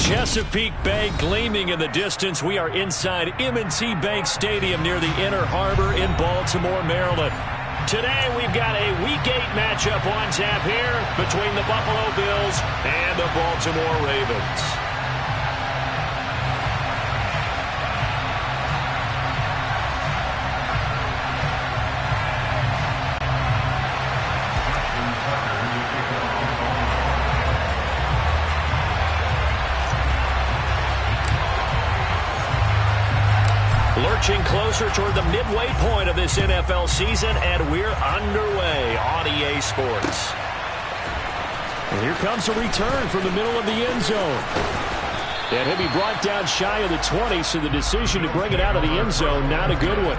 Chesapeake Bay gleaming in the distance. We are inside M&T Bank Stadium near the Inner Harbor in Baltimore, Maryland. Today we've got a Week 8 matchup on tap here between the Buffalo Bills and the Baltimore Ravens. Lurching closer toward the midway point of this NFL season, and we're underway on EA Sports. And here comes a return from the middle of the end zone. And he'll be brought down shy of the 20, so the decision to bring it out of the end zone, not a good one.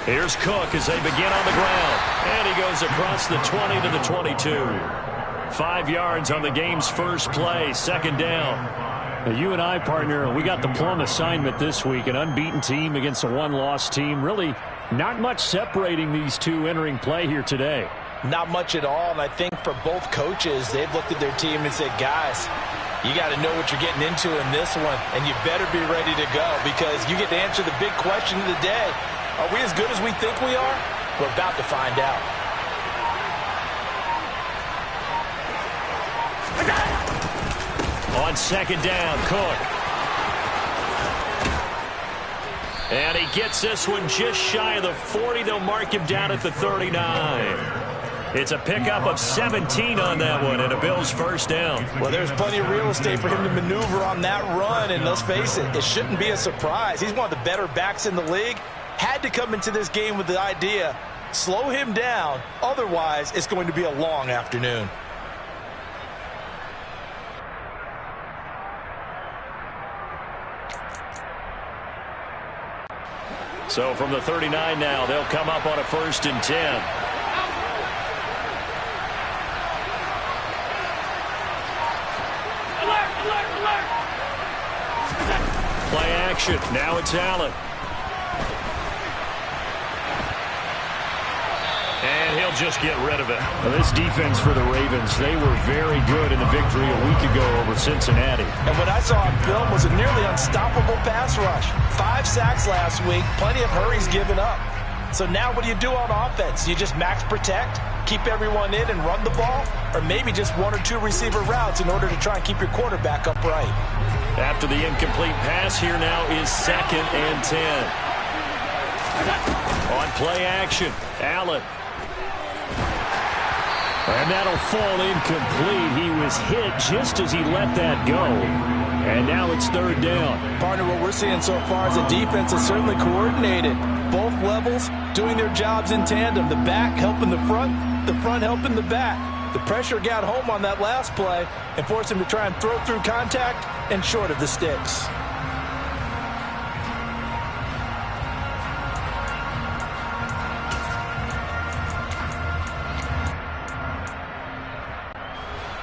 Here's Cook as they begin on the ground. And he goes across the 20 to the 22. 5 yards on the game's first play, second down. Now, you and I, partner, we got the plum assignment this week. An unbeaten team against a one-loss team. Really not much separating these two entering play here today. Not much at all, and I think for both coaches, they've looked at their team and said, guys, you got to know what you're getting into in this one, and you better be ready to go because you get to answer the big question of the day. Are we as good as we think we are? We're about to find out. On second down, Cook. And he gets this one just shy of the 40. They'll mark him down at the 39. It's a pickup of 17 on that one and a Bills first down. Well, there's plenty of real estate for him to maneuver on that run, and let's face it, it shouldn't be a surprise. He's one of the better backs in the league. Had to come into this game with the idea, slow him down, otherwise it's going to be a long afternoon. So from the 39 now, they'll come up on a 1st and 10. Play action. Now it's Allen. And he'll just get rid of it. Well, this defense for the Ravens, they were very good in the victory a week ago over Cincinnati. And what I saw on film was a nearly unstoppable pass rush. 5 sacks last week, plenty of hurries given up. So now what do you do on offense? You just max protect, keep everyone in and run the ball, or maybe just one or two receiver routes in order to try and keep your quarterback upright. After the incomplete pass, here now is 2nd and 10. On play action, Allen. And that'll fall incomplete. He was hit just as he let that go. And now it's 3rd down. Partner, what we're seeing so far is the defense is certainly coordinated. Both levels doing their jobs in tandem. The back helping the front helping the back. The pressure got home on that last play and forced him to try and throw through contact and short of the sticks.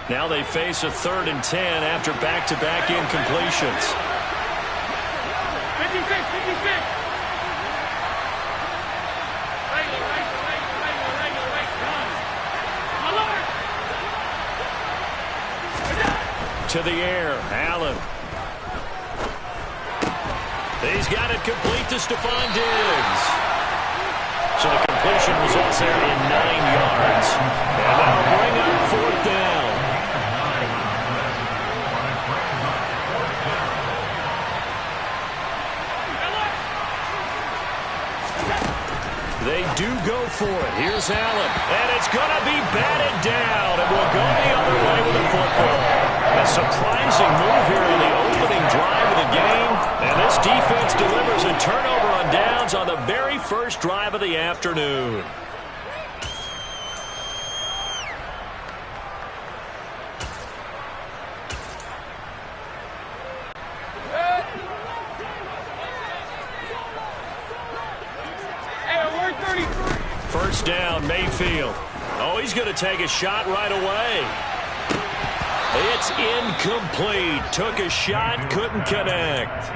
Now they face a 3rd and 10 after back-to-back incompletions. 56. To the air, Allen. He's got it complete to Stephon Diggs. So the completion results there in 9 yards. And that'll bring up 4th down. They do go for it. Here's Allen. And it's going to be batted down. And will go the other way with the football. A surprising move here in the opening drive of the game. And this defense delivers a turnover on downs on the very first drive of the afternoon. First down, Mayfield. Oh, he's going to take a shot right away. It's incomplete. Took a shot, couldn't connect.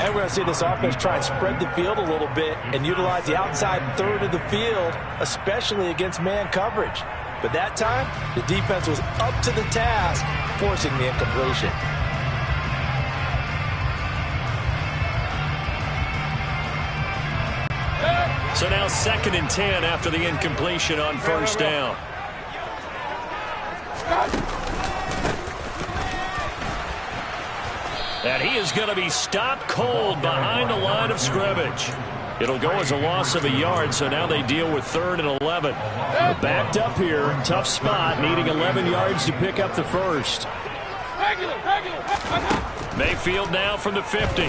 And we're going to see this offense try and spread the field a little bit and utilize the outside third of the field, especially against man coverage. But that time, the defense was up to the task, forcing the incompletion. So now 2nd and 10 after the incompletion on first down. And he is going to be stopped cold behind the line of scrimmage. It'll go as a loss of a yard, so now they deal with 3rd and 11. Backed up here, tough spot, needing 11 yards to pick up the first. Mayfield now from the 50.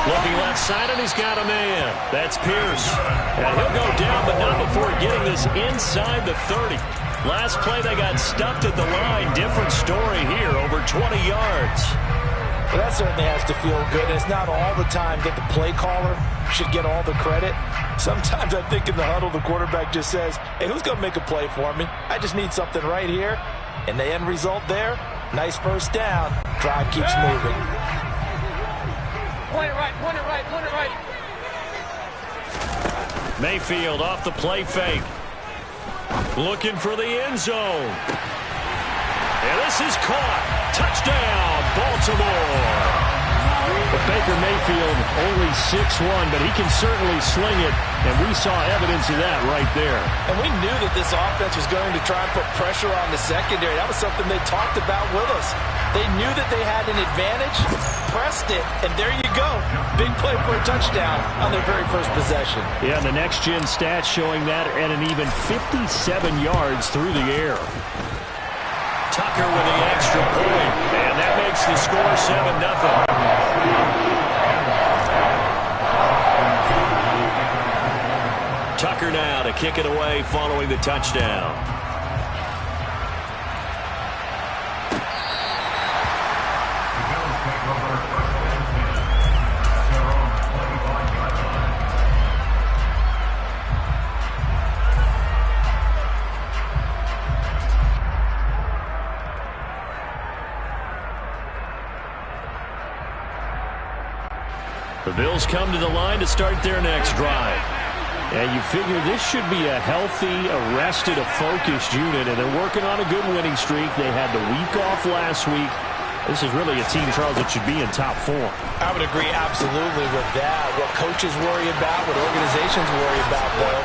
Looking left side, and he's got a man. That's Pierce. And he'll go down, but not before getting this inside the 30. Last play, they got stuffed at the line. Different story here, over 20 yards. Well, that certainly has to feel good. And it's not all the time that the play caller should get all the credit. Sometimes I think in the huddle, the quarterback just says, hey, who's going to make a play for me? I just need something right here. And the end result there, nice first down. Drive keeps moving. Point it right, point it right, point it right. Mayfield off the play fake. Looking for the end zone. And this is caught. Touchdown, Baltimore. But Baker Mayfield only 6'1", but he can certainly sling it, and we saw evidence of that right there. And we knew that this offense was going to try and put pressure on the secondary. That was something they talked about with us. They knew that they had an advantage, pressed it, and there you go. Big play for a touchdown on their very first possession. Yeah, the next-gen stats showing that at an even 57 yards through the air. Tucker with the extra point, and that makes the score 7-0. Tucker now to kick it away following the touchdown. The Bills come to the line to start their next drive. And you figure this should be a healthy, arrested, a focused unit, and they're working on a good winning streak. They had the week off last week, This is really a team, Charles, that should be in top form. I would agree absolutely with that. What coaches worry about, what organizations worry about, though,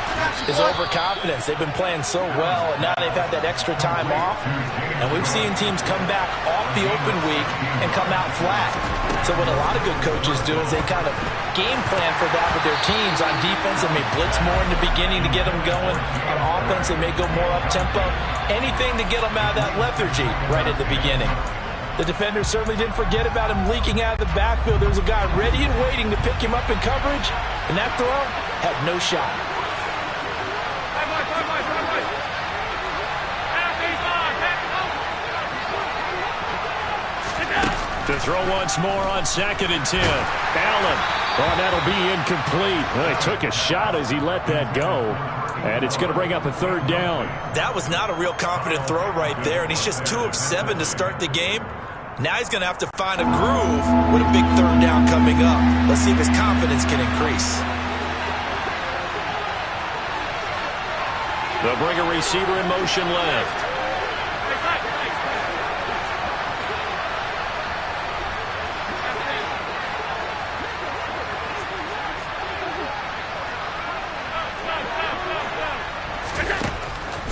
is overconfidence. They've been playing so well, and now they've had that extra time off. And we've seen teams come back off the open week and come out flat. So what a lot of good coaches do is they kind of game plan for that with their teams. On defense, they may blitz more in the beginning to get them going. On offense, they may go more up-tempo. Anything to get them out of that lethargy right at the beginning. The defender certainly didn't forget about him leaking out of the backfield. There was a guy ready and waiting to pick him up in coverage, and that throw had no shot. To throw once more on 2nd and 10. Allen. Oh, that'll be incomplete. Well, he took a shot as he let that go. And it's going to bring up a 3rd down. That was not a real confident throw right there, and he's just 2 of 7 to start the game. Now he's going to have to find a groove with a big 3rd down coming up. Let's see if his confidence can increase. They'll bring a receiver in motion left.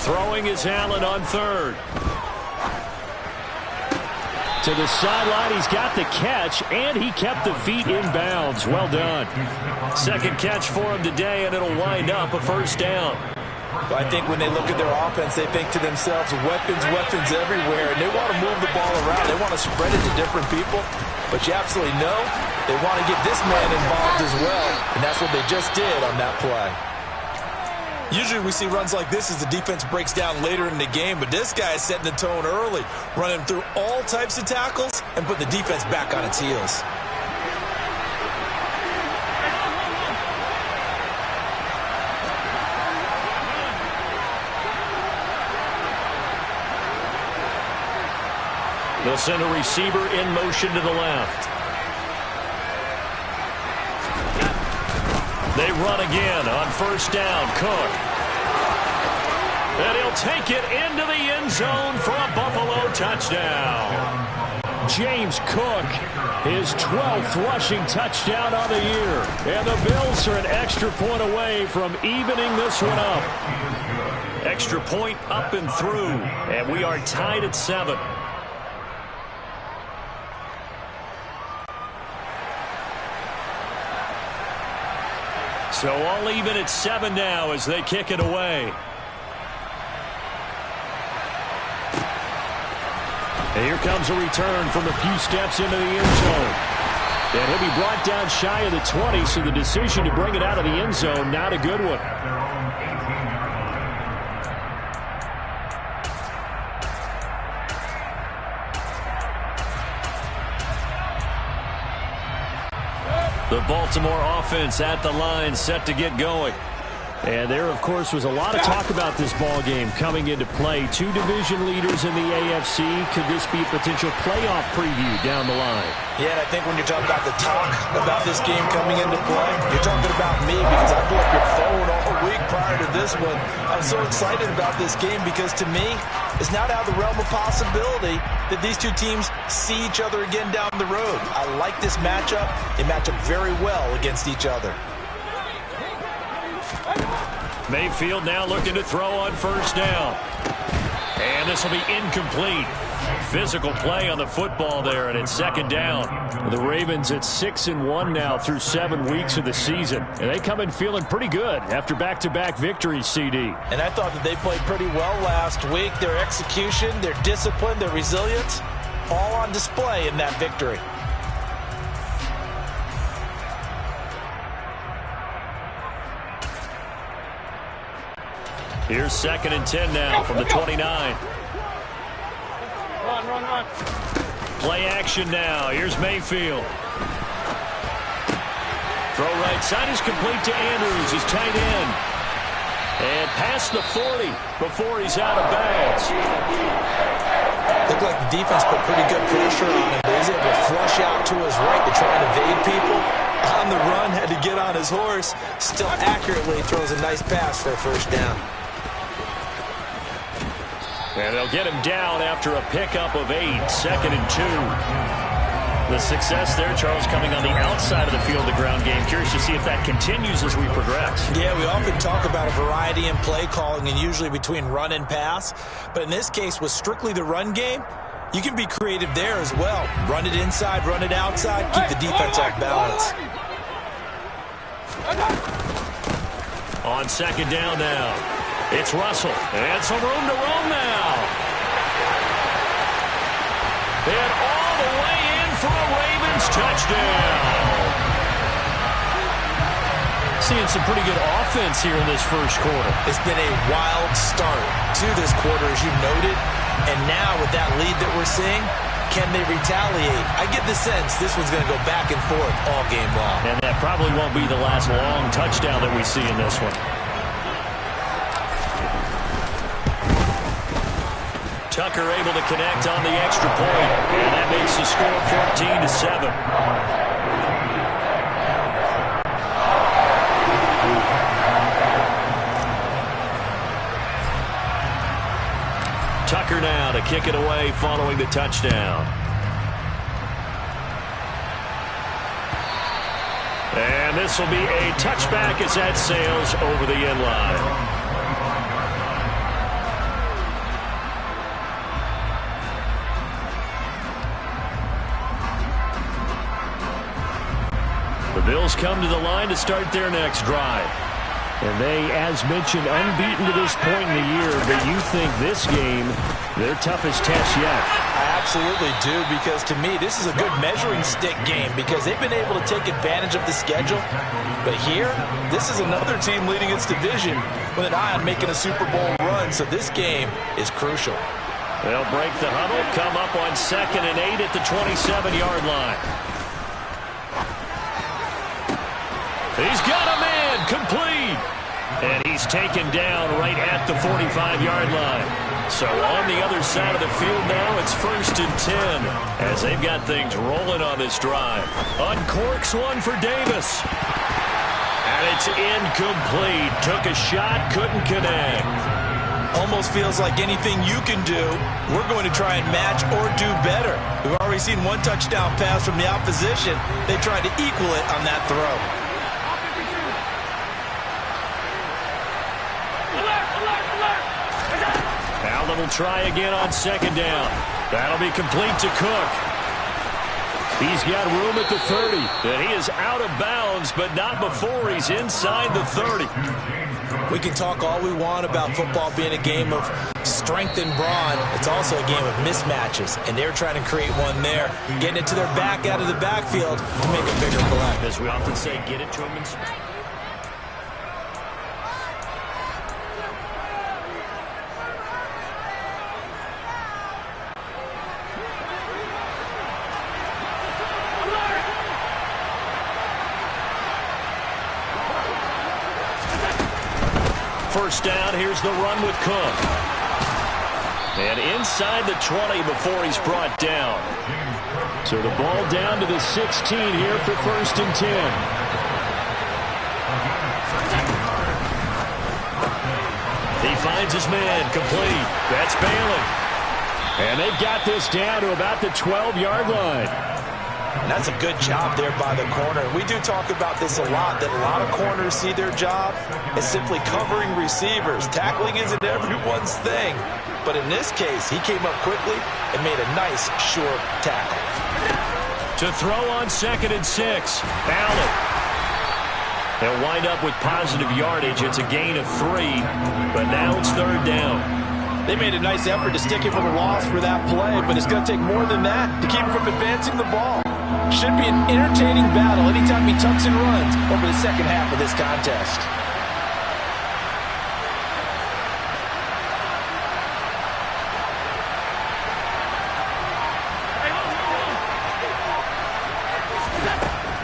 Throwing is Allen on 3rd. To the sideline, he's got the catch, and he kept the feet in bounds. Well done. 2nd catch for him today, and it'll wind up a 1st down. Well, I think when they look at their offense, they think to themselves, weapons everywhere, and they want to move the ball around. They want to spread it to different people, but you absolutely know they want to get this man involved as well, and that's what they just did on that play. Usually we see runs like this as the defense breaks down later in the game, but this guy is setting the tone early, running through all types of tackles and put the defense back on its heels. They'll send a receiver in motion to the left. They run again on 1st down. Cook. And he'll take it into the end zone for a Buffalo touchdown. James Cook, his 12th rushing touchdown on the year. And the Bills are an extra point away from evening this one up. Extra point up and through. And we are tied at 7. So all even at 7 now as they kick it away. And here comes a return from a few steps into the end zone. And he'll be brought down shy of the 20, so the decision to bring it out of the end zone, not a good one. The Baltimore offense at the line, set to get going. And there, of course, was a lot of talk about this ball game coming into play. 2 division leaders in the AFC. Could this be a potential playoff preview down the line? Yeah, and I think when you're talking about the talk about this game coming into play, you're talking about me because I blew up your phone all week prior to this one. I'm so excited about this game because to me, it's not out of the realm of possibility that these two teams see each other again down the road. I like this matchup. They match up very well against each other. Mayfield now looking to throw on 1st down. And this will be incomplete. Physical play on the football there, and it's 2nd down. The Ravens at 6-1 now through 7 weeks of the season. And they come in feeling pretty good after back-to-back victories, CD. And I thought that they played pretty well last week. Their execution, their discipline, their resilience, all on display in that victory. Here's 2nd and 10 now from the 29. Run. Play action now. Here's Mayfield. Throw right side is complete to Andrews, his tight end. And past the 40 before he's out of bounds. Looked like the defense put pretty good pressure on him, but he's able to flush out to his right to try and evade people. On the run, had to get on his horse. Still accurately throws a nice pass for a 1st down. And they'll get him down after a pickup of 8, 2nd and 2. The success there, Charles, coming on the outside of the field, the ground game. Curious to see if that continues as we progress. Yeah, we often talk about a variety in play calling and usually between run and pass. But in this case, with strictly the run game, you can be creative there as well. Run it inside, run it outside, keep the defense off balance. On 2nd down now, it's Russell. And some room to roam now. And all the way in for a Ravens touchdown. Seeing some pretty good offense here in this first quarter. It's been a wild start to this quarter, as you noted. And now with that lead that we're seeing, can they retaliate? I get the sense this one's going to go back and forth all game long. And that probably won't be the last long touchdown that we see in this one. Tucker able to connect on the extra point, and that makes the score 14-7. Tucker now to kick it away following the touchdown. And this will be a touchback as that sails over the end line. The Bills come to the line to start their next drive. And they, as mentioned, unbeaten to this point in the year, but you think this game, their toughest test yet. I absolutely do, because to me, this is a good measuring stick game because they've been able to take advantage of the schedule. But here, this is another team leading its division with an eye on making a Super Bowl run, so this game is crucial. They'll break the huddle, come up on 2nd and 8 at the 27-yard line. He's got a man, complete. And he's taken down right at the 45-yard line. So on the other side of the field now, it's 1st and 10 as they've got things rolling on this drive. Uncorks one for Davis. And it's incomplete. Took a shot, couldn't connect. Almost feels like anything you can do, we're going to try and match or do better. We've already seen one touchdown pass from the opposition. They tried to equal it on that throw. Allen will try again on 2nd down. That'll be complete to Cook. He's got room at the 30. And he is out of bounds, but not before he's inside the 30. We can talk all we want about football being a game of strength and brawn. It's also a game of mismatches, and they're trying to create one there, getting it to their back out of the backfield to make a bigger play. As we often say, get it to him in space. First down, here's the run with Cook. And inside the 20 before he's brought down. So the ball down to the 16 here for 1st and 10. He finds his man, complete. That's Bailey. And they've got this down to about the 12-yard line. And that's a good job there by the corner. We do talk about this a lot, that a lot of corners see their job as simply covering receivers. Tackling isn't everyone's thing. But in this case, he came up quickly and made a nice, short tackle. To throw on 2nd and 6. Allen. They'll wind up with positive yardage. It's a gain of 3, but now it's 3rd down. They made a nice effort to stick him with a loss for that play, but it's going to take more than that to keep him from advancing the ball. Should be an entertaining battle anytime he tucks and runs over the second half of this contest.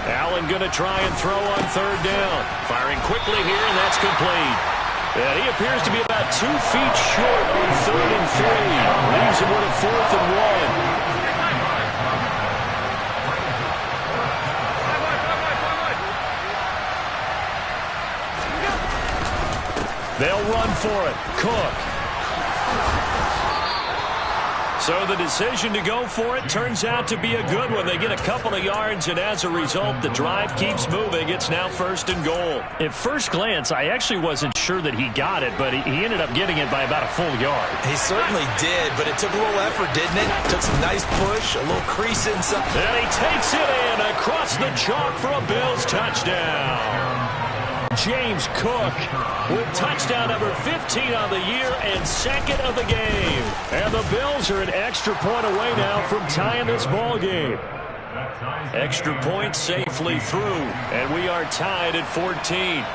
Allen going to try and throw on 3rd down. Firing quickly here, and that's complete. And he appears to be about 2 feet short on 3rd and 3. Leaves him with a 4th and 1. They'll run for it. Cook. So the decision to go for it turns out to be a good one. They get a couple of yards, and as a result, the drive keeps moving. It's now 1st and goal. At first glance, I actually wasn't sure that he got it, but he ended up getting it by about a full yard. He certainly did, but it took a little effort, didn't it? Took some nice push, a little crease inside. And he takes it in across the chalk for a Bills touchdown. James Cook with touchdown number 15 on the year and 2nd of the game. And the Bills are an extra point away now from tying this ball game. Extra point safely through, and we are tied at 14.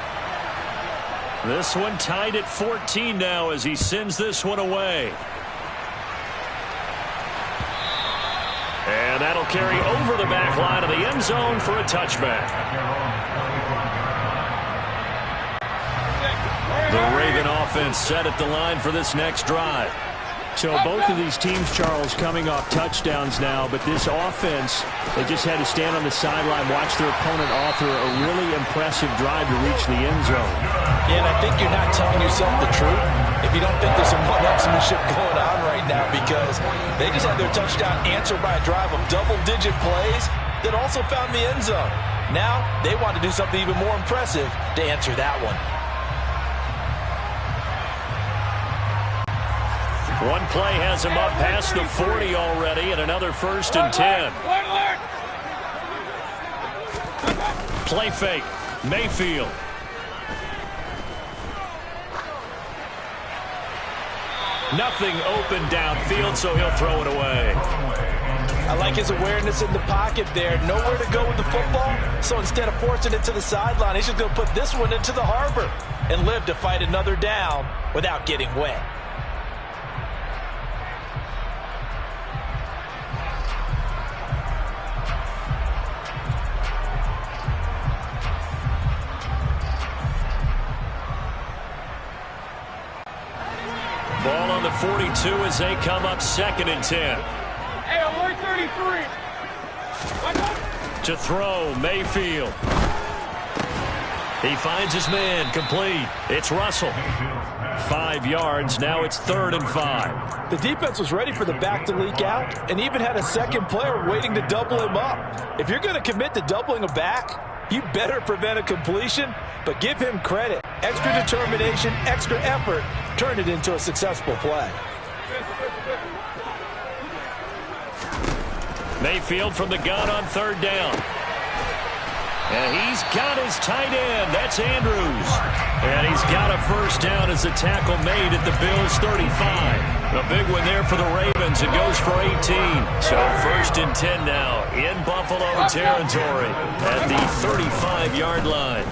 This one tied at 14 now as he sends this one away. And that'll carry over the back line of the end zone for a touchback. The Raven offense set at the line for this next drive. So both of these teams, Charles, coming off touchdowns now, but this offense, they just had to stand on the sideline, watch their opponent author a really impressive drive to reach the end zone. Yeah, and I think you're not telling yourself the truth if you don't think there's some one-upsmanship going on right now, because they just had their touchdown answered by a drive of double-digit plays that also found the end zone. Now they want to do something even more impressive to answer that one. One play has him up past the 40 already, and another 1st and 10. Play fake. Mayfield. Nothing open downfield, so he'll throw it away. I like his awareness in the pocket there. Nowhere to go with the football, so instead of forcing it to the sideline, he's just going to put this one into the harbor and live to fight another down without getting wet. Ball on the 42 as they come up 2nd and 10. Hey, alert 33. To throw, Mayfield. He finds his man, complete. It's Russell. 5 yards, now it's 3rd and 5. The defense was ready for the back to leak out and even had a second player waiting to double him up. If you're going to commit to doubling a back, you better prevent a completion, but give him credit. Extra determination, extra effort, turn it into a successful play. Mayfield from the gun on 3rd down. And he's got his tight end. That's Andrews. And he's got a 1st down as the tackle made at the Bills' 35. A big one there for the Ravens. It goes for 18. So 1st and 10 now in Buffalo territory at the 35-yard line.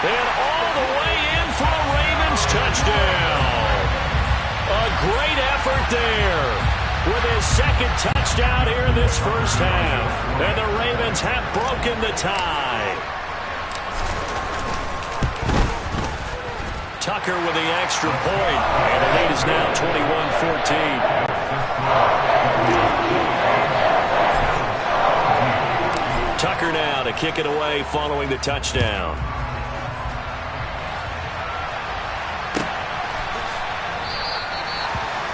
And all the way in for a Ravens touchdown. A great effort there with his 2nd touchdown here in this 1st half. And the Ravens have broken the tie. Tucker with the extra point. And the lead is now 21-14. Tucker now to kick it away following the touchdown.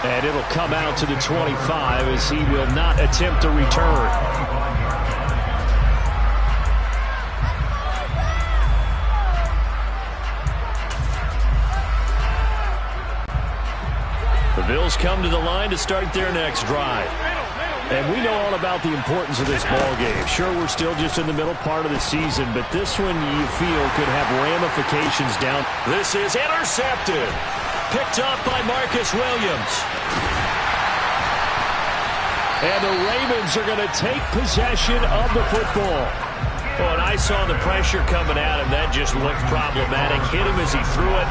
And it'll come out to the 25 as he will not attempt to return. The Bills come to the line to start their next drive. And we know all about the importance of this ball game. Sure, we're still just in the middle part of the season, but this one you feel could have ramifications down. This is intercepted. Picked up by Marcus Williams. And the Ravens are going to take possession of the football. Oh, and I saw the pressure coming at him. That just looked problematic. Hit him as he threw it,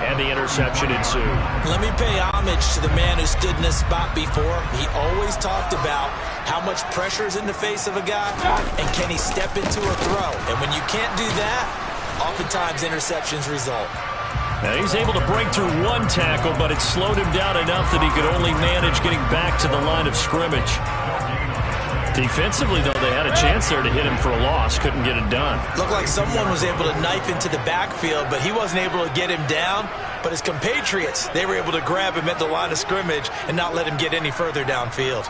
and the interception ensued. Let me pay homage to the man who stood in this spot before. He always talked about how much pressure is in the face of a guy, and can he step into a throw. And when you can't do that, oftentimes interceptions result. Now he's able to break through one tackle, but it slowed him down enough that he could only manage getting back to the line of scrimmage. Defensively, though, they had a chance there to hit him for a loss. Couldn't get it done. Looked like someone was able to knife into the backfield, but he wasn't able to get him down. But his compatriots, they were able to grab him at the line of scrimmage and not let him get any further downfield.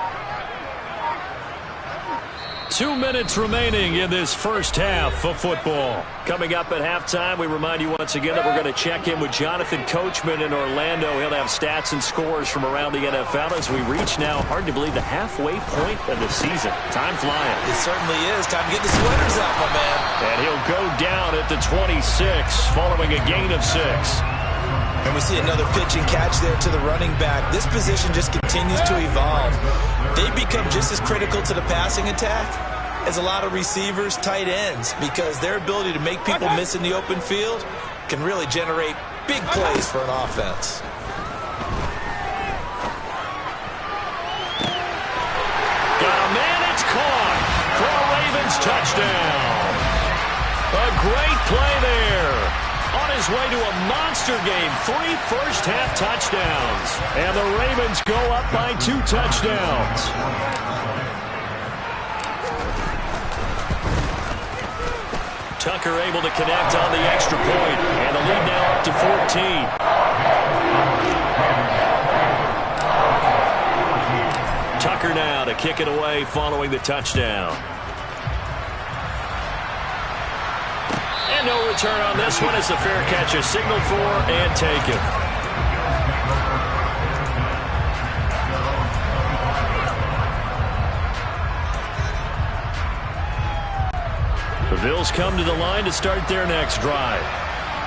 2 minutes remaining in this first half of football. Coming up at halftime, we remind you once again that we're going to check in with Jonathan Coachman in Orlando. He'll have stats and scores from around the NFL as we reach now, hard to believe, the halfway point of the season. Time flying. It certainly is. Time to get the sweaters out, my man. And he'll go down at the 26 following a gain of 6. And we see another pitch and catch there to the running back. This position just continues to evolve. They become just as critical to the passing attack as a lot of receivers, tight ends, because their ability to make people miss in the open field can really generate big plays for an offense. Got a man, it's caught for a Ravens touchdown. A great play there. On his way to a monster game, 3 first-half touchdowns. And the Ravens go up by 2 touchdowns. Tucker able to connect on the extra point, and the lead now up to 14. Tucker now to kick it away following the touchdown. And no return on this one as the fair catch is signaled for and taken. The Bills come to the line to start their next drive.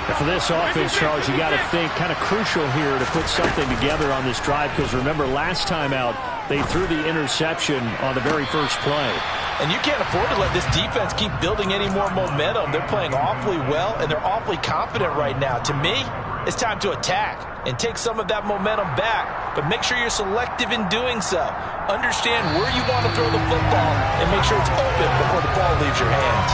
And for this offense, Charles, you got to think kind of crucial here to put something together on this drive, because remember last time out they threw the interception on the very first play. And you can't afford to let this defense keep building any more momentum. They're playing awfully well, and they're awfully confident right now. To me, it's time to attack and take some of that momentum back, but make sure you're selective in doing so. Understand where you want to throw the football and make sure it's open before the ball leaves your hands.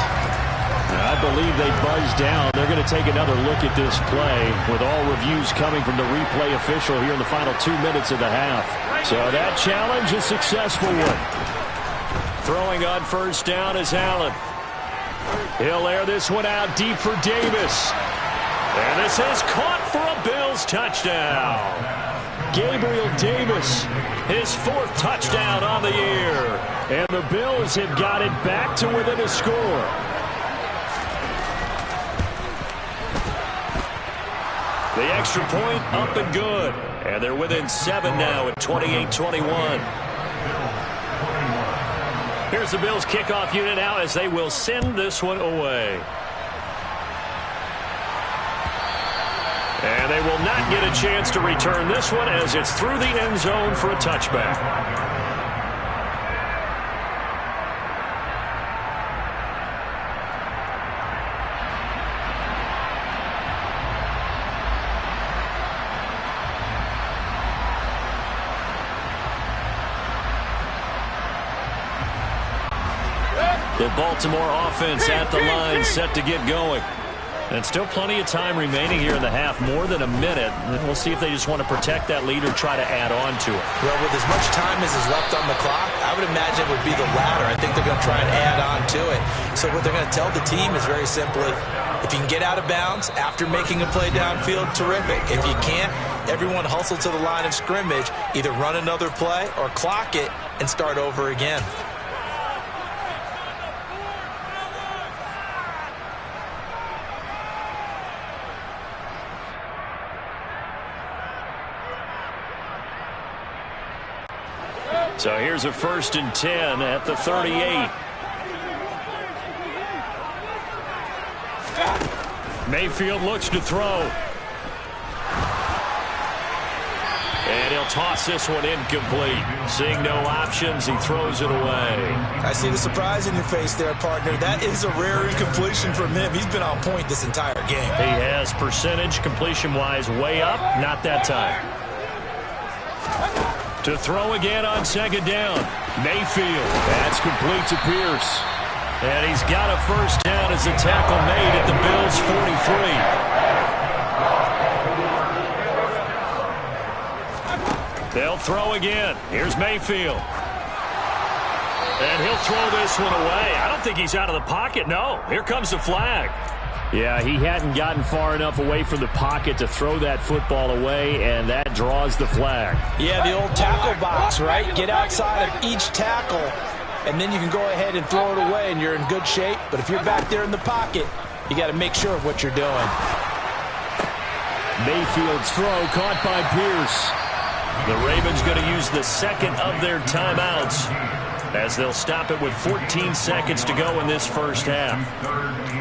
I believe they buzzed down. They're going to take another look at this play with all reviews coming from the replay official here in the final 2 minutes of the half. So that challenge is a successful one. Throwing on first down is Allen. He'll air this one out deep for Davis. And this is caught for a Bills touchdown. Gabriel Davis, his 4th touchdown on the year. And the Bills have got it back to within a score. The extra point up and good. And they're within 7 now at 28-21. Here's the Bills kickoff unit now as they will send this one away. And they will not get a chance to return this one as it's through the end zone for a touchback. The Baltimore offense at the line, set to get going. And still plenty of time remaining here in the half, more than a minute. And we'll see if they just want to protect that lead or try to add on to it. Well, with as much time as is left on the clock, I would imagine it would be the latter. I think they're going to try and add on to it. So what they're going to tell the team is very simply, if you can get out of bounds after making a play downfield, terrific. If you can't, everyone hustle to the line of scrimmage, either run another play or clock it and start over again. So here's a 1st and 10 at the 38. Mayfield looks to throw. And he'll toss this one incomplete. Seeing no options, he throws it away. I see the surprise in your face there, partner. That is a rare incompletion from him. He's been on point this entire game. He has percentage completion-wise way up. Not that time. To throw again on 2nd down. Mayfield. That's complete to Pierce. And he's got a 1st down as the tackle made at the Bills' 43. They'll throw again. Here's Mayfield. And he'll throw this one away. I don't think he's out of the pocket. No. Here comes the flag. Yeah, he hadn't gotten far enough away from the pocket to throw that football away, and that draws the flag. Yeah, the old tackle box, right? Get outside of each tackle, and then you can go ahead and throw it away, and you're in good shape. But if you're back there in the pocket, you got to make sure of what you're doing. Mayfield's throw caught by Pierce. The Ravens going to use the second of their timeouts as they'll stop it with 14 seconds to go in this first half.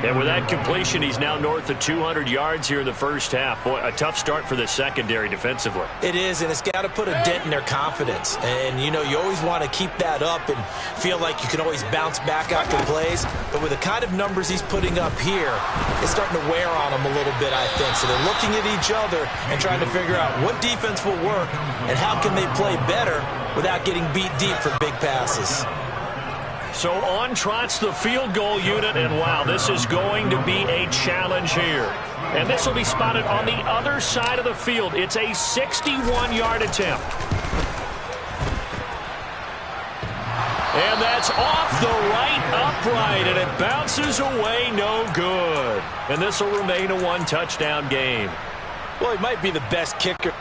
And with that completion, he's now north of 200 yards here in the first half. Boy, a tough start for the secondary defensively. It is, and it's got to put a dent in their confidence. And, you know, you always want to keep that up and feel like you can always bounce back after plays. But with the kind of numbers he's putting up here, it's starting to wear on them a little bit, I think. So they're looking at each other and trying to figure out what defense will work and how can they play better without getting beat deep for big passes. So on trots the field goal unit, and wow, this is going to be a challenge here. And this will be spotted on the other side of the field. It's a 61-yard attempt. And that's off the right upright, and it bounces away no good. And this will remain a one-touchdown game. Well, he might be the best kicker.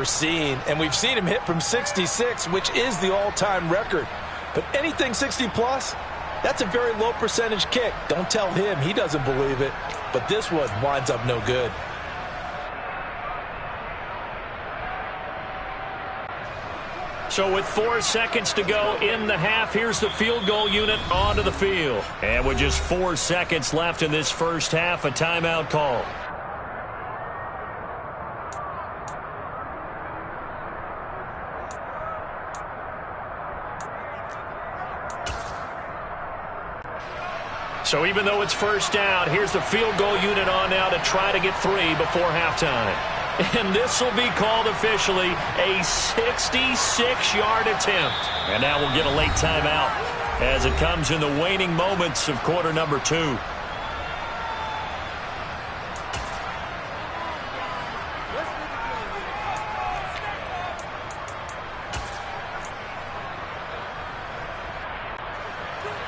Seen, and we've seen him hit from 66, which is the all-time record. But anything 60 plus, that's a very low percentage kick. Don't tell him, he doesn't believe it. But this one winds up no good. So with 4 seconds to go in the half, here's the field goal unit onto the field. And with just 4 seconds left in this first half, a timeout call. So even though it's first down, here's the field goal unit on now to try to get 3 before halftime. And this will be called officially a 66-yard attempt. And now we'll get a late timeout as it comes in the waning moments of quarter number 2.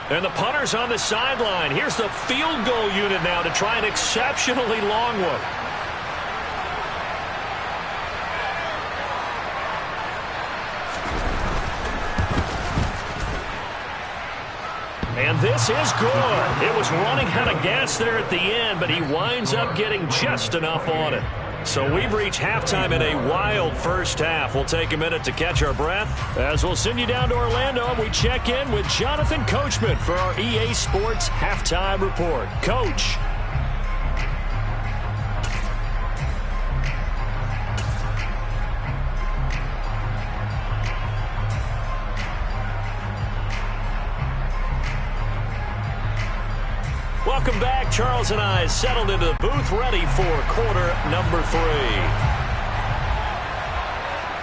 And the punter's on the sideline. Here's the field goal unit now to try an exceptionally long one. And this is good. It was running out of gas there at the end, but he winds up getting just enough on it. So we've reached halftime in a wild first half. We'll take a minute to catch our breath as we'll send you down to Orlando and we check in with Jonathan Coachman for our EA Sports Halftime Report. Coach. Welcome back. Charles and I settled into the booth ready for quarter number 3.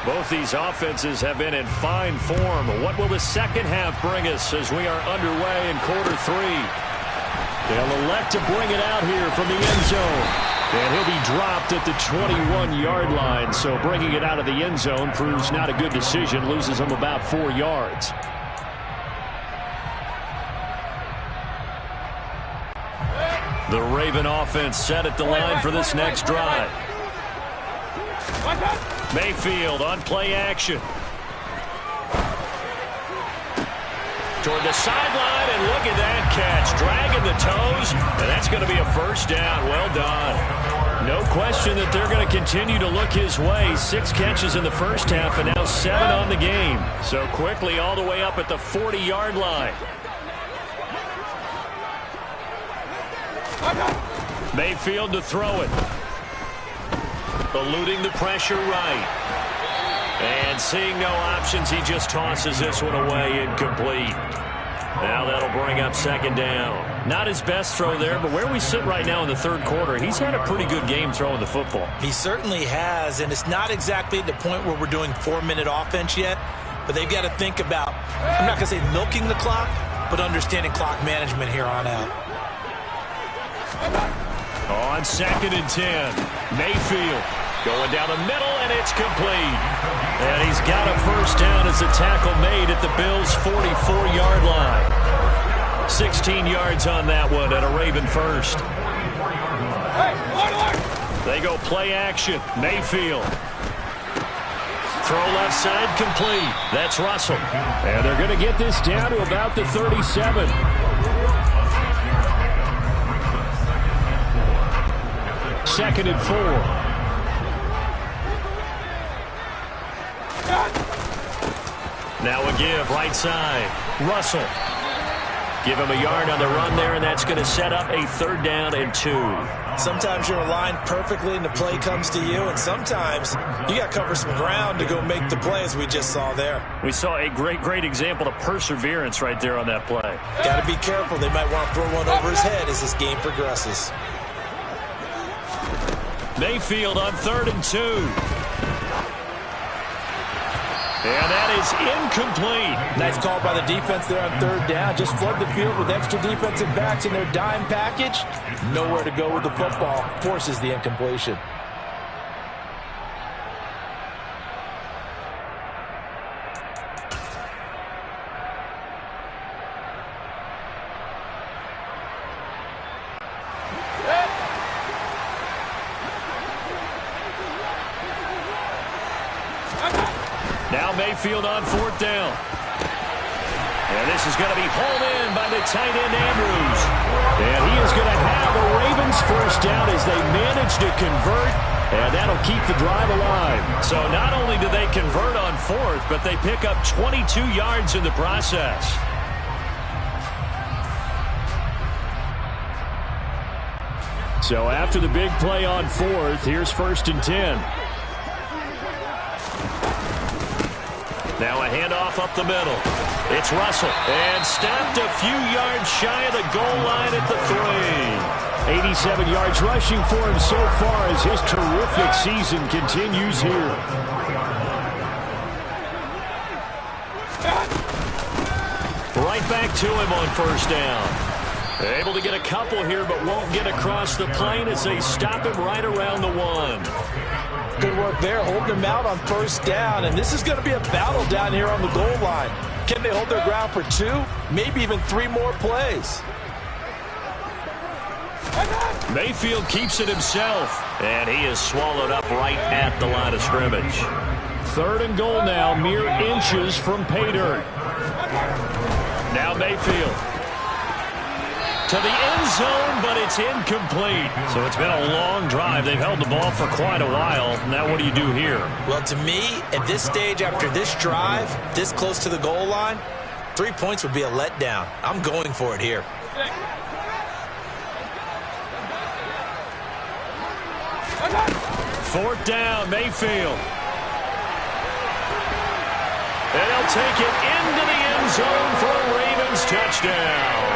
Both these offenses have been in fine form. What will the second half bring us as we are underway in quarter 3? They'll elect to bring it out here from the end zone. And he'll be dropped at the 21-yard line. So bringing it out of the end zone proves not a good decision. Loses him about 4 yards. The Raven offense set at the line for this next drive. Mayfield on play action. Toward the sideline, and look at that catch. Dragging the toes, and that's going to be a first down. Well done. No question that they're going to continue to look his way. 6 catches in the first half and now 7 on the game. So quickly all the way up at the 40-yard line. Mayfield to throw it. Eluding the pressure right. And seeing no options, he just tosses this one away, incomplete. Now that'll bring up 2nd down. Not his best throw there, but where we sit right now in the 3rd quarter, he's had a pretty good game throwing the football. He certainly has, and it's not exactly at the point where we're doing 4-minute offense yet, but they've got to think about, I'm not going to say milking the clock, but understanding clock management here on out. On 2nd and 10, Mayfield going down the middle, and it's complete. And he's got a first down as the tackle made at the Bills' 44-yard line. 16 yards on that one and a Raven first. They go play action. Mayfield. Throw left side complete. That's Russell. And they're going to get this down to about the 37. Second and 4. Now a give, right side. Russell. Give him a yard on the run there, and that's going to set up a 3rd down and 2. Sometimes you're aligned perfectly and the play comes to you, and sometimes you got to cover some ground to go make the play, as we just saw there. We saw a great example of perseverance right there on that play. Got to be careful. They might want to throw one over his head as this game progresses. Mayfield on 3rd and 2. And that is incomplete. Nice call by the defense there on 3rd down. Just flood the field with extra defensive backs in their dime package. Nowhere to go with the football. Forces the incompletion. Now Mayfield on 4th down. And this is going to be hauled in by the tight end Andrews. And he is going to have a Ravens first down as they manage to convert. And that'll keep the drive alive. So not only do they convert on 4th, but they pick up 22 yards in the process. So after the big play on 4th, here's 1st and 10. Now a handoff up the middle. It's Russell. And stopped a few yards shy of the goal line at the 3. 87 yards rushing for him so far as his terrific season continues here. Right back to him on 1st down. Able to get a couple here, but won't get across the plane as they stop him right around the 1. Good work there, holding him out on 1st down, and this is going to be a battle down here on the goal line. Can they hold their ground for 2, maybe even 3 more plays? Mayfield keeps it himself, and he is swallowed up right at the line of scrimmage. 3rd and goal now, mere inches from pay dirt. Now Mayfield. To the end zone, but it's incomplete. So it's been a long drive. They've held the ball for quite a while. Now what do you do here? Well, to me, at this stage, after this drive, this close to the goal line, 3 points would be a letdown. I'm going for it here. 4th down, Mayfield. And they'll take it into the end zone for a Ravens touchdown.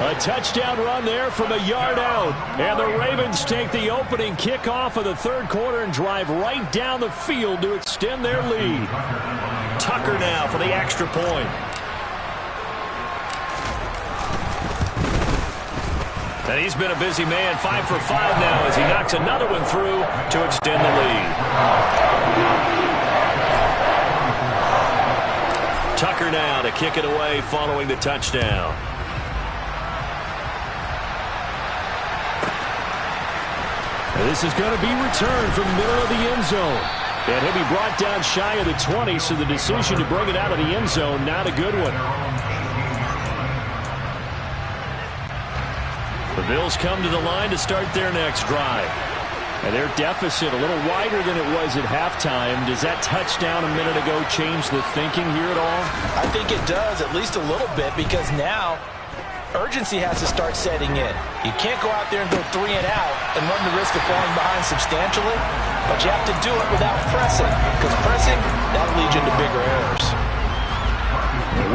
A touchdown run there from a yard out. And the Ravens take the opening kickoff of the 3rd quarter and drive right down the field to extend their lead. Tucker now for the extra point. And he's been a busy man, 5 for 5 now as he knocks another one through to extend the lead. Tucker now to kick it away following the touchdown. This is going to be returned from the middle of the end zone. And he'll be brought down shy of the 20, so the decision to bring it out of the end zone, not a good one. The Bills come to the line to start their next drive. And their deficit a little wider than it was at halftime. Does that touchdown a minute ago change the thinking here at all? I think it does, at least a little bit, because now urgency has to start setting in. You can't go out there and go 3 and out and run the risk of falling behind substantially, but you have to do it without pressing, because pressing, that'll lead you into bigger errors.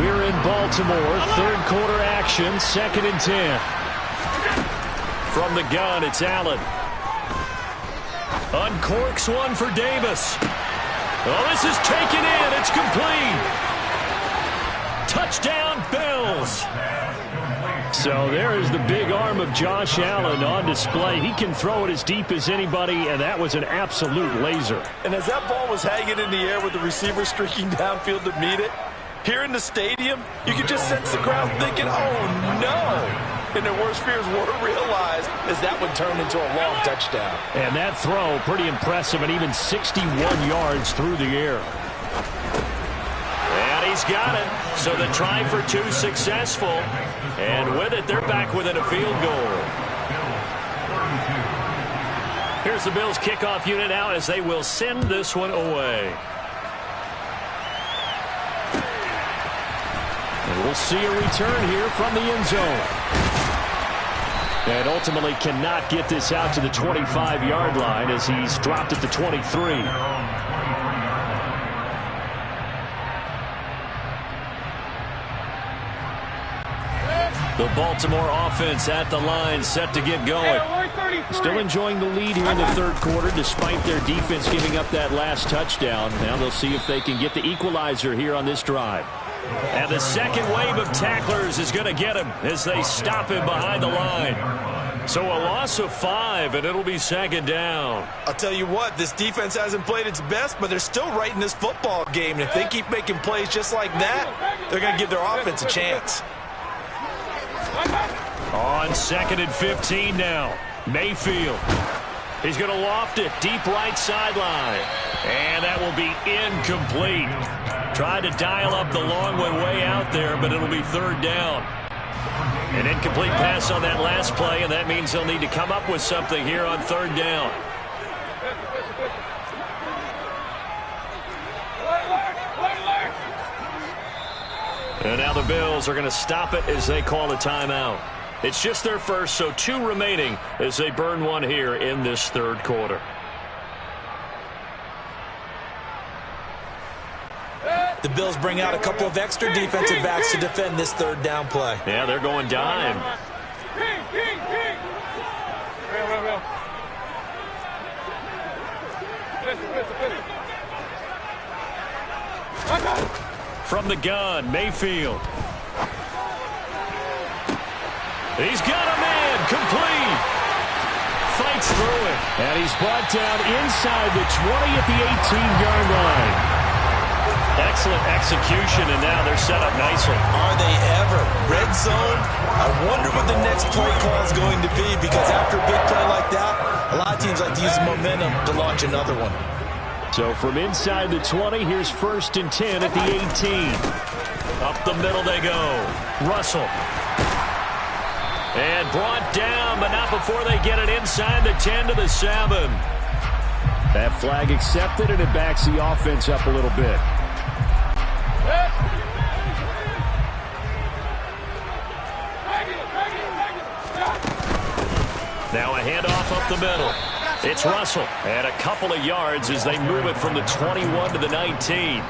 We're in Baltimore, third quarter action, 2nd and 10. From the gun, it's Allen. Uncorks one for Davis. Oh, this is taken in. It's complete. Touchdown, Bills. So there is the big arm of Josh Allen on display. He can throw it as deep as anybody, and that was an absolute laser. And as that ball was hanging in the air with the receiver streaking downfield to meet it, here in the stadium, you could just sense the crowd thinking, oh, no. And their worst fears were realized as that one turned into a long touchdown. And that throw, pretty impressive, and even 61 yards through the air. And he's got it. So the try for 2 successful. And with it, they're back within a field goal. Here's the Bills kickoff unit now as they will send this one away. And we'll see a return here from the end zone. And ultimately cannot get this out to the 25-yard line as he's dropped at the 23. The Baltimore offense at the line, set to get going. Still enjoying the lead here in the third quarter despite their defense giving up that last touchdown. Now they'll see if they can get the equalizer here on this drive. And the second wave of tacklers is going to get him as they stop him behind the line. So a loss of 5, and it'll be 2nd down. I'll tell you what, this defense hasn't played its best, but they're still right in this football game. And if they keep making plays just like that, they're going to give their offense a chance. On 2nd and 15 now. Mayfield. He's going to loft it deep right sideline. And that will be incomplete. Tried to dial up the long one way out there, but it'll be 3rd down. An incomplete pass on that last play, and that means they'll need to come up with something here on 3rd down. And now the Bills are going to stop it as they call a timeout. It's just their first, so 2 remaining as they burn one here in this third quarter. The Bills bring out a couple of extra defensive backs to defend this 3rd down play. Yeah, they're going dime. From the gun, Mayfield. He's got a man, complete. Fights through it. And he's brought down inside the 20 at the 18-yard line. Excellent execution, and now they're set up nicely. Are they ever? Red zone? I wonder what the next play call is going to be, because after a big play like that, a lot of teams like to use the momentum to launch another one. So from inside the 20, here's 1st and 10 at the 18. Up the middle they go. Russell. And brought down, but not before they get it inside the 10 to the 7. That flag accepted, and it backs the offense up a little bit. Now a handoff up the middle. It's Russell. And a couple of yards as they move it from the 21 to the 19.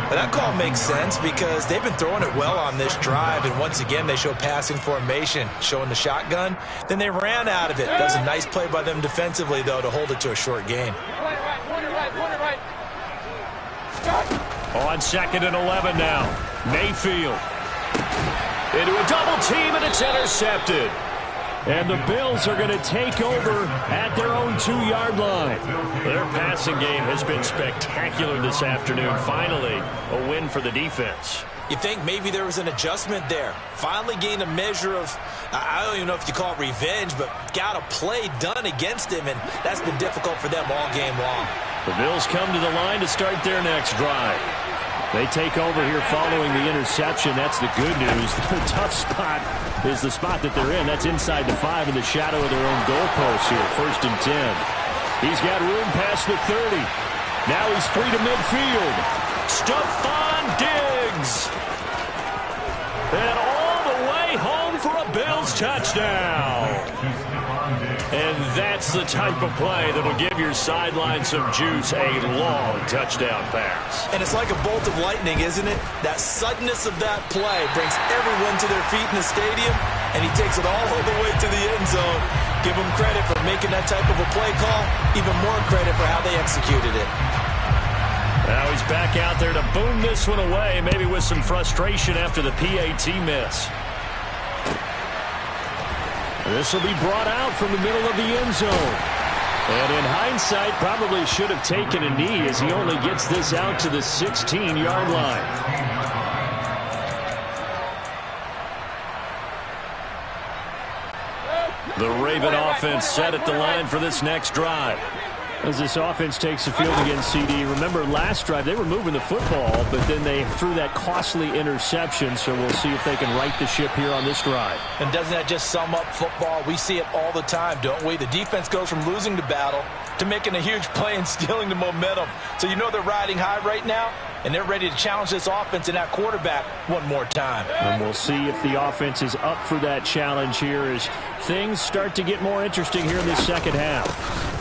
But that call makes sense because they've been throwing it well on this drive, and once again they show passing formation, showing the shotgun. Then they ran out of it. That was a nice play by them defensively, though, to hold it to a short gain. On 2nd and 11 now. Mayfield. Into a double team, and it's intercepted. And the Bills are going to take over at their own 2-yard line. Their passing game has been spectacular this afternoon. Finally, a win for the defense. You think maybe there was an adjustment there. Finally gained a measure of, I don't even know if you call it revenge, but got a play done against him, and that's been difficult for them all game long. The Bills come to the line to start their next drive. They take over here following the interception. That's the good news. The tough spot is the spot that they're in. That's inside the 5 in the shadow of their own goalpost here. 1st and 10. He's got room past the 30. Now he's free to midfield. Stephon Diggs. And all the way home for a Bills touchdown. And that's the type of play that'll give your sideline some juice, a long touchdown pass. And it's like a bolt of lightning, isn't it? That suddenness of that play brings everyone to their feet in the stadium, and he takes it all the way to the end zone. Give him credit for making that type of a play call, even more credit for how they executed it. Now he's back out there to boom this one away, maybe with some frustration after the PAT miss. This will be brought out from the middle of the end zone. And in hindsight, probably should have taken a knee as he only gets this out to the 16-yard line. The Raven offense set at the line for this next drive. As this offense takes the field against CD, remember last drive they were moving the football, but then they threw that costly interception, so we'll see if they can right the ship here on this drive. And doesn't that just sum up football? We see it all the time, don't we? The defense goes from losing the battle to making a huge play and stealing the momentum. So you know they're riding high right now, and they're ready to challenge this offense and that quarterback one more time. And we'll see if the offense is up for that challenge here as things start to get more interesting here in this second half.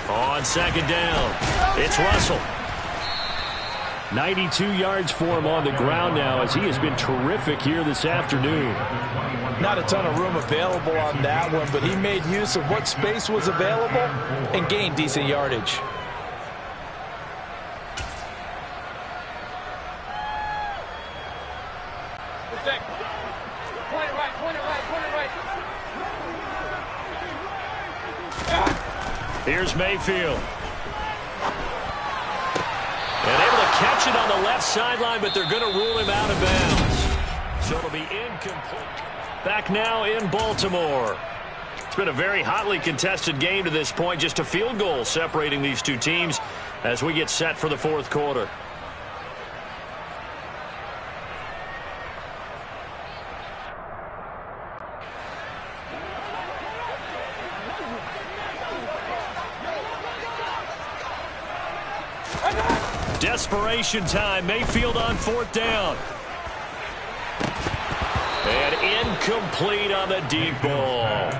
On second down, it's Russell. 92 yards for him on the ground now as he has been terrific here this afternoon. Not a ton of room available on that one, but he made use of what space was available and gained decent yardage. Here's Mayfield. And able to catch it on the left sideline, but they're going to rule him out of bounds. So it'll be incomplete. Back now in Baltimore. It's been a very hotly contested game to this point. Just a field goal separating these two teams as we get set for the fourth quarter. Desperation time. Mayfield on fourth down. And incomplete on the deep ball.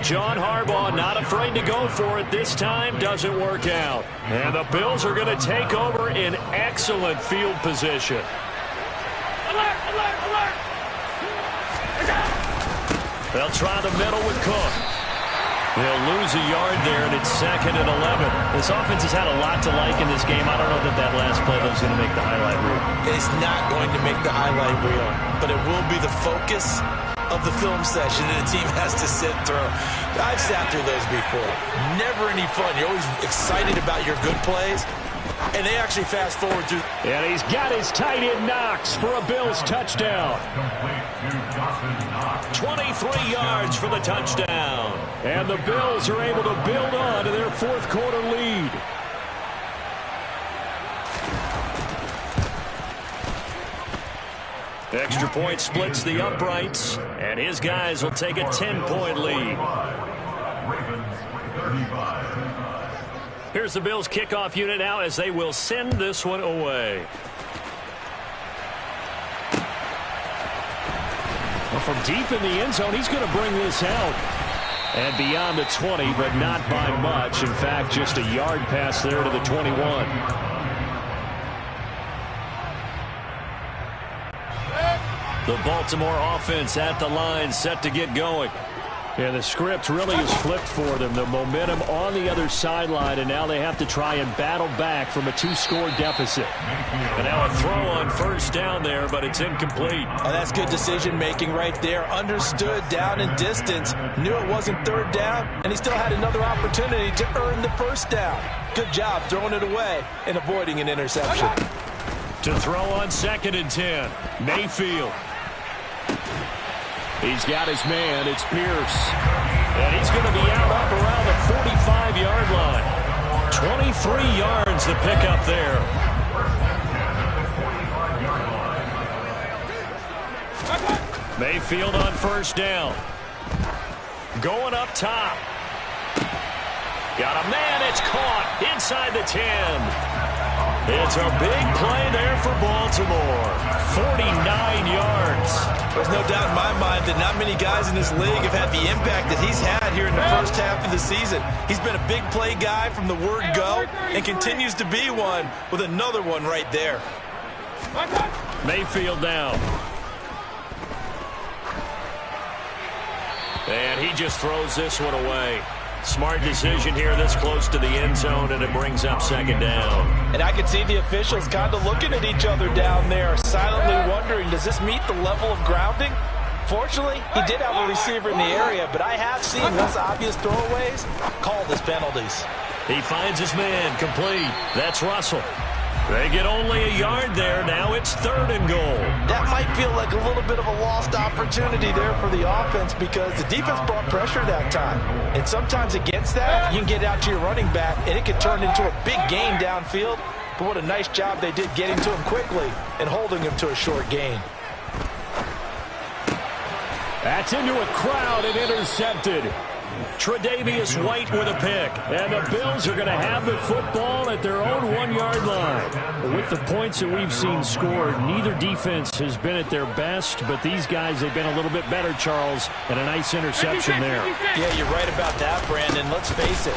John Harbaugh not afraid to go for it this time. Doesn't work out. And the Bills are going to take over in excellent field position. Alert, alert, alert. They'll try the middle with Cook. They'll lose a yard there, and it's second and 11. This offense has had a lot to like in this game. I don't know that last play was going to make the highlight reel. It's not going to make the highlight reel, but it will be the focus of the film session that a team has to sit through. I've sat through those before. Never any fun. You're always excited about your good plays, and they actually fast forward through. And he's got his tight end Knox for a Bills touchdown. 23 yards for the touchdown. And the Bills are able to build on to their fourth quarter lead. Extra point splits the uprights, and his guys will take a 10-point lead. Here's the Bills kickoff unit now as they will send this one away. Well, from deep in the end zone, he's going to bring this out. And beyond the 20, but not by much. In fact, just a yard pass there to the 21. The Baltimore offense at the line, set to get going. And the script really is flipped for them. The momentum on the other sideline, and now they have to try and battle back from a two-score deficit. And now a throw on first down there, but it's incomplete. Oh, that's good decision-making right there. Understood down and distance. Knew it wasn't third down, and he still had another opportunity to earn the first down. Good job throwing it away and avoiding an interception. To throw on second and 10, Mayfield. He's got his man. It's Pierce. And he's going to be out up around the 45-yard line. 23 yards to pick up there. Mayfield on first down. Going up top. Got a man. It's caught inside the 10. It's a big play there for Baltimore. 49 yards. There's no doubt in my mind that not many guys in this league have had the impact that he's had here in the first half of the season. He's been a big play guy from the word go and continues to be one with another one right there. Mayfield down. And he just throws this one away. Smart decision here this close to the end zone, and it brings up second down. And I can see the officials kind of looking at each other down there, silently wondering, does this meet the level of grounding? Fortunately, he did have a receiver in the area, but I have seen less obvious throwaways called as penalties. He finds his man, complete. That's Russell. They get only a yard there. Now it's 3rd and goal. That might feel like a little bit of a lost opportunity there for the offense because the defense brought pressure that time. And sometimes against that, you can get out to your running back, and it can turn into a big gain downfield. But what a nice job they did getting to him quickly and holding him to a short gain. That's into a crowd and intercepted. Tre'Davious White with a pick. And the Bills are going to have the football at their own 1-yard line. With the points that we've seen scored, neither defense has been at their best, but these guys have been a little bit better, Charles, and a nice interception there. Yeah, you're right about that, Brandon. Let's face it.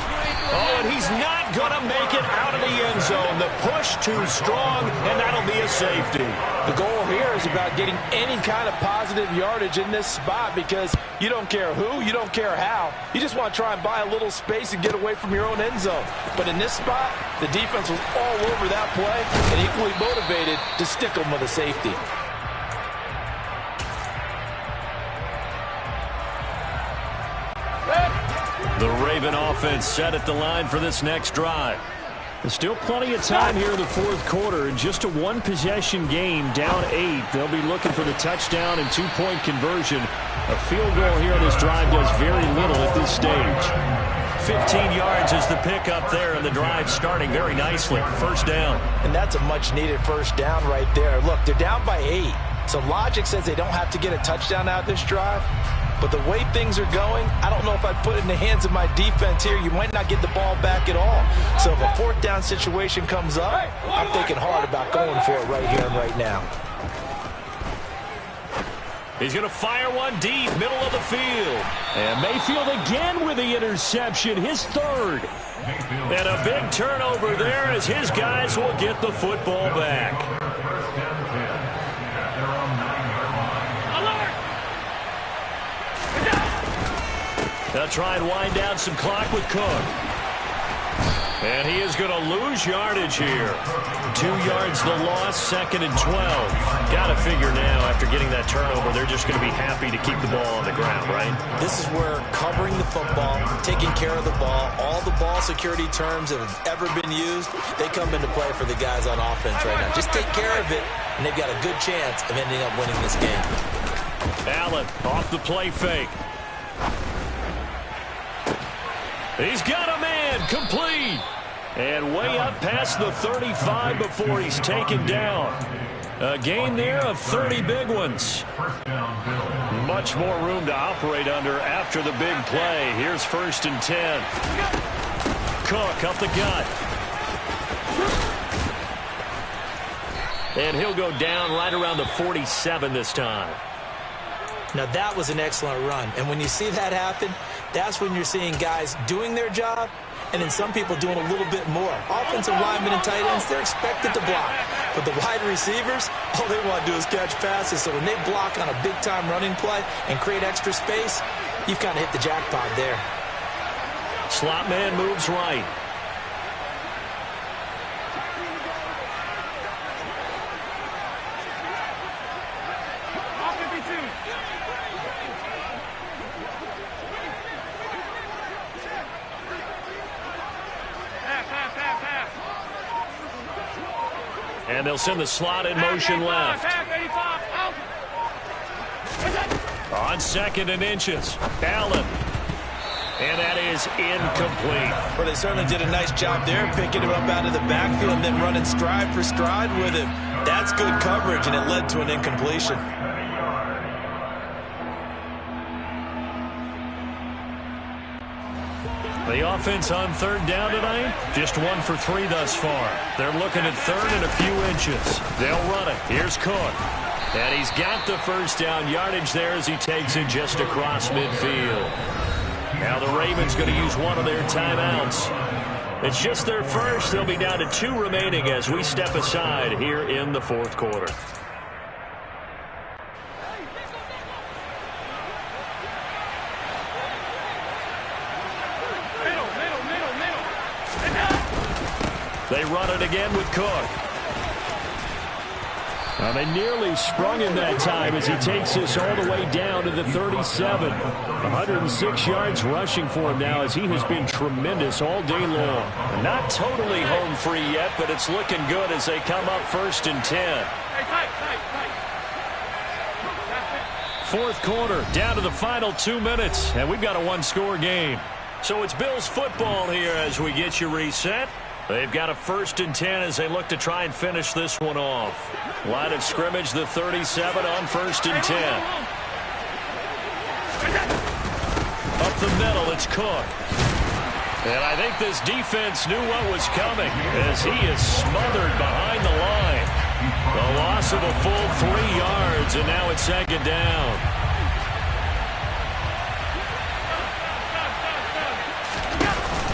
Oh, and he's not going to make it out of the end zone. The push too strong, and that'll be a safety. The goal here is about getting any kind of positive yardage in this spot because you don't care who, you don't care how. You just want to try and buy a little space and get away from your own end zone. But in this spot, the defense was all over that play and equally motivated to stick them with a safety. The Raven offense set at the line for this next drive. There's still plenty of time here in the 4th quarter. In just a 1-possession game, down 8. They'll be looking for the touchdown and 2-point conversion. A field goal here on this drive does very little at this stage. 15 yards is the pickup there, and the drive starting very nicely. First down. And that's a much-needed first down right there. Look, they're down by 8. So logic says they don't have to get a touchdown out of this drive. But the way things are going, I don't know if I'd put it in the hands of my defense here. You might not get the ball back at all. So if a 4th down situation comes up, I'm thinking hard about going for it right here and right now. He's going to fire one deep, middle of the field. And Mayfield again with the interception, his 3rd. And a big turnover there as his guys will get the football back. They'll try and wind down some clock with Cook. And he is going to lose yardage here. 2 yards the loss, 2nd and 12. Got to figure now, after getting that turnover, they're just going to be happy to keep the ball on the ground, right? This is where covering the football, taking care of the ball, all the ball security terms that have ever been used, they come into play for the guys on offense right now. Just take care of it, and they've got a good chance of ending up winning this game. Allen off the play fake. He's got a man, complete. And way up past the 35 before he's taken down. A gain there of 30 big ones. Much more room to operate under after the big play. Here's 1st and 10. Cook up the gut. And he'll go down right around the 47 this time. Now that was an excellent run. And when you see that happen, that's when you're seeing guys doing their job and then some people doing a little bit more. Offensive linemen and tight ends, they're expected to block. But the wide receivers, all they want to do is catch passes. So when they block on a big-time running play and create extra space, you've kind of hit the jackpot there. Slot man moves right. And they'll send the slot in motion left. On 2nd and inches, Allen. And that is incomplete. Well, they certainly did a nice job there, picking him up out of the backfield and then running stride for stride with him. That's good coverage, and it led to an incompletion. The offense on third down tonight, just 1 for 3 thus far. They're looking at third and a few inches. They'll run it. Here's Cook. And he's got the first down yardage there as he takes it just across midfield. Now the Ravens going to use one of their timeouts. It's just their first. They'll be down to 2 remaining as we step aside here in the fourth quarter. They run it again with Cook. They nearly sprung him that time as he takes this all the way down to the 37. 106 yards rushing for him now as he has been tremendous all day long. Not totally home free yet, but it's looking good as they come up 1st and 10. Fourth quarter, down to the final 2 minutes, and we've got a 1-score game. So it's Bills football here as we get you reset. They've got a 1st and 10 as they look to try and finish this one off. Line of scrimmage, the 37 on 1st and 10. Up the middle, it's Cook. And I think this defense knew what was coming as he is smothered behind the line. The loss of a full 3 yards, and now it's 2nd down.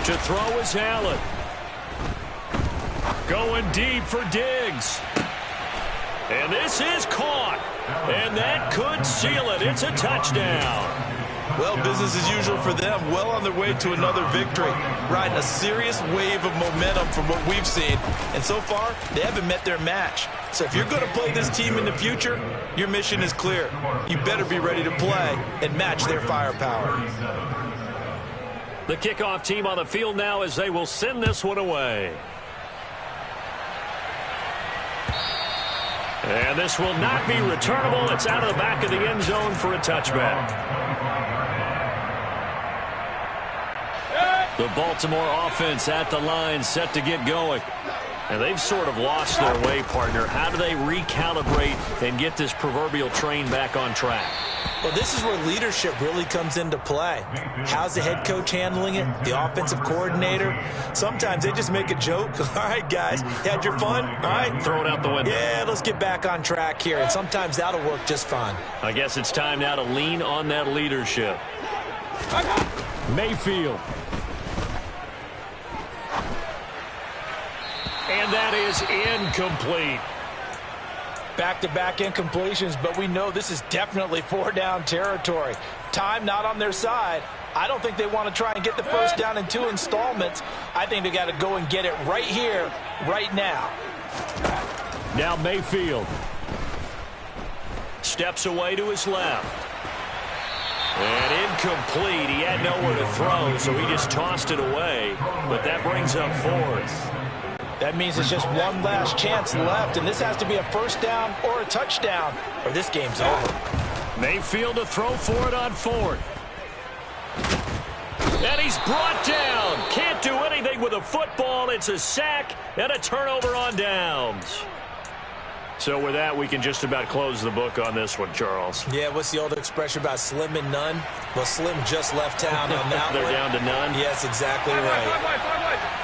To throw is Allen. Going deep for Diggs. And this is caught. And that could seal it. It's a touchdown. Well, business as usual for them. Well on their way to another victory. Riding a serious wave of momentum from what we've seen. And so far, they haven't met their match. So if you're going to play this team in the future, your mission is clear. You better be ready to play and match their firepower. The kickoff team on the field now as they will send this one away. And this will not be returnable. It's out of the back of the end zone for a touchback. The Baltimore offense at the line set to get going. And they've sort of lost their way, partner. How do they recalibrate and get this proverbial train back on track? Well, this is where leadership really comes into play. How's the head coach handling it? The offensive coordinator? Sometimes they just make a joke. All right, guys, had your fun? All right. Throw it out the window. Yeah, let's get back on track here. And sometimes that'll work just fine. I guess it's time now to lean on that leadership. Mayfield. And that is incomplete. Back-to-back incompletions, but we know this is definitely 4-down territory. Time not on their side. I don't think they want to try and get the first down in 2 installments. I think they got to go and get it right here, right now. Now Mayfield. Steps away to his left. And incomplete. He had nowhere to throw, so he just tossed it away. But that brings up 4th. That means it's just one last chance left, and this has to be a first down or a touchdown, or this game's over. Mayfield to throw for it on 4th. And he's brought down. Can't do anything with a football. It's a sack and a turnover on downs. So with that, we can just about close the book on this one, Charles. Yeah, what's the old expression about slim and none? Well, Slim just left town on that They're one. down to none? Yes, exactly right.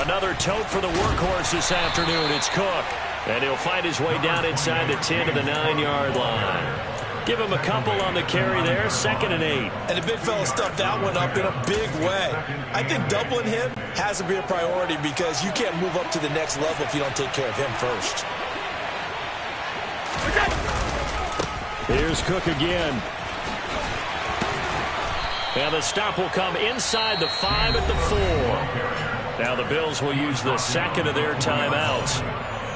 Another tote for the workhorse this afternoon. It's Cook. And he'll find his way down inside the 10 to the 9-yard line. Give him a couple on the carry there. 2nd and 8. And the big fella stuffed that one up in a big way. I think doubling him has to be a priority because you can't move up to the next level if you don't take care of him first. Here's Cook again. Now the stop will come inside the 5 at the 4. Now the Bills will use the 2nd of their timeouts.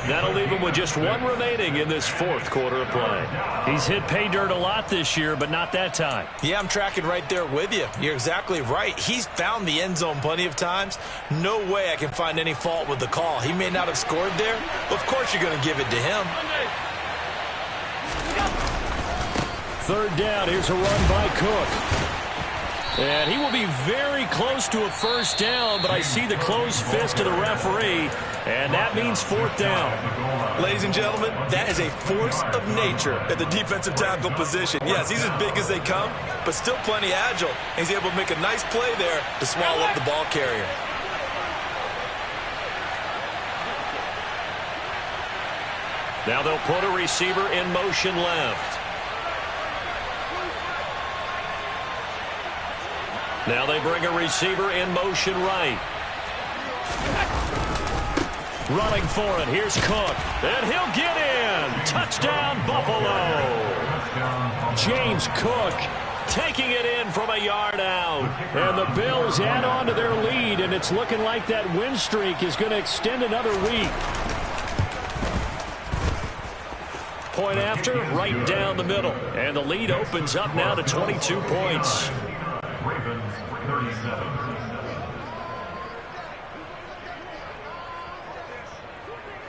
That'll leave him with just 1 remaining in this 4th quarter of play. He's hit pay dirt a lot this year, but not that time. Yeah, I'm tracking right there with you. You're exactly right. He's found the end zone plenty of times. No way I can find any fault with the call. He may not have scored there, but of course you're going to give it to him. 3rd down. Here's a run by Cook. And he will be very close to a first down, but I see the closed fist of the referee, and that means fourth down. Ladies and gentlemen, that is a force of nature at the defensive tackle position. Yes, he's as big as they come, but still plenty agile. And he's able to make a nice play there to swallow up the ball carrier. Now they'll put a receiver in motion left. Now they bring a receiver in motion right. Running for it. Here's Cook. And he'll get in. Touchdown, Buffalo. James Cook taking it in from a yard out. And the Bills add on to their lead, and it's looking like that win streak is going to extend another week. Point after, right down the middle. And the lead opens up now to 22 points. Ravens 37.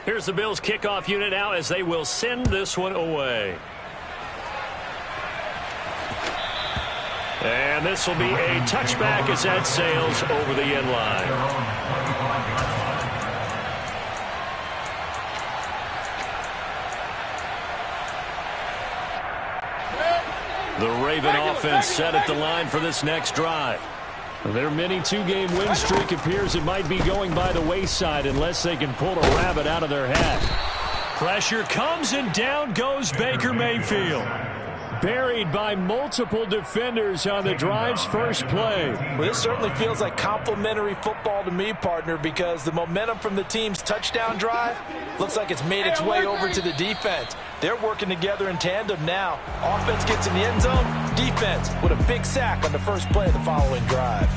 Here's the Bills kickoff unit now as they will send this one away. And this will be a touchback as that sails over the end line. The Raven offense set at the line for this next drive. Their mini two-game win streak appears it might be going by the wayside unless they can pull a rabbit out of their hat. Pressure comes and down goes Baker Mayfield. Buried by multiple defenders on the drive's first play. Well, this certainly feels like complimentary football to me, partner, because the momentum from the team's touchdown drive looks like it's made its way over to the defense. They're working together in tandem now. Offense gets in the end zone. Defense with a big sack on the first play of the following drive.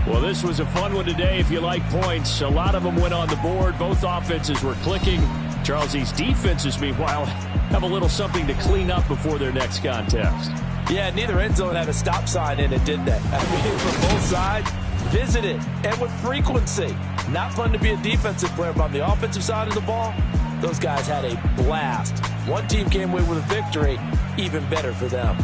Well, this was a fun one today if you like points. A lot of them went on the board. Both offenses were clicking. Charles, these defenses, meanwhile, have a little something to clean up before their next contest. Yeah, neither end zone had a stop sign in it, did they? I mean, from both sides, visited, and with frequency. Not fun to be a defensive player, but on the offensive side of the ball, those guys had a blast. One team came away with a victory, even better for them.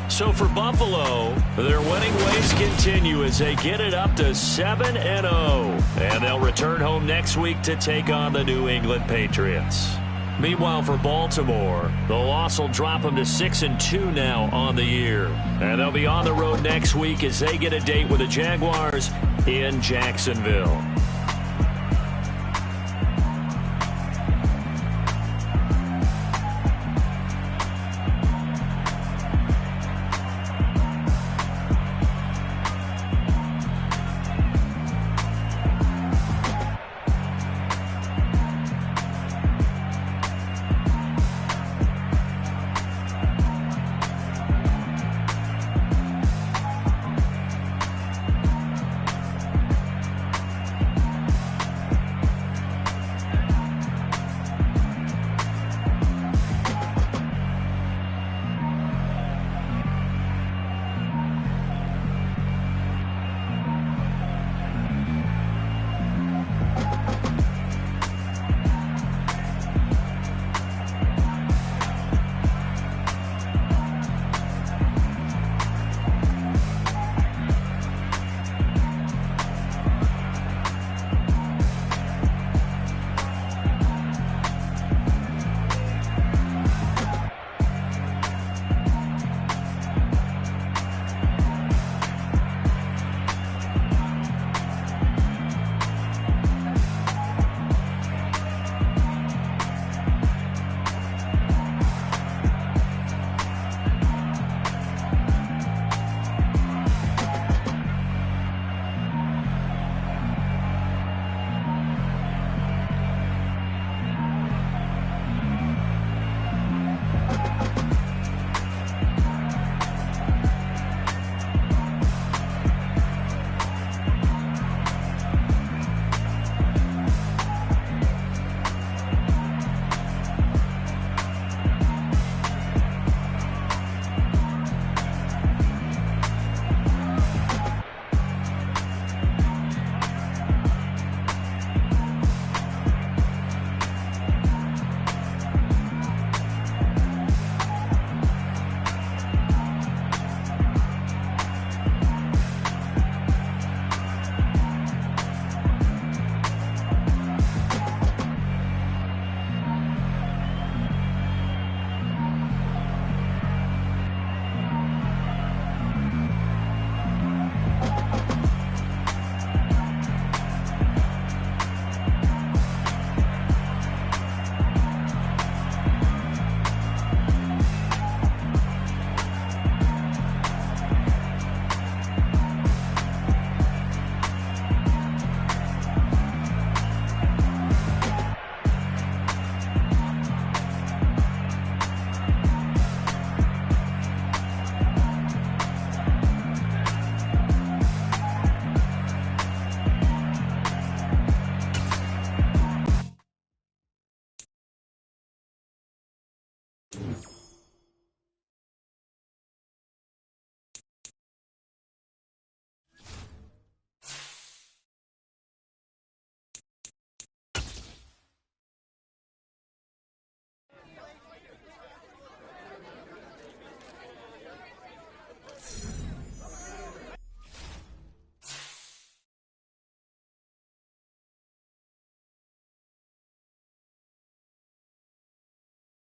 So for Buffalo, their winning ways continue as they get it up to 7-0. And they'll return home next week to take on the New England Patriots. Meanwhile, for Baltimore, the loss will drop them to 6-2 now on the year. And they'll be on the road next week as they get a date with the Jaguars in Jacksonville.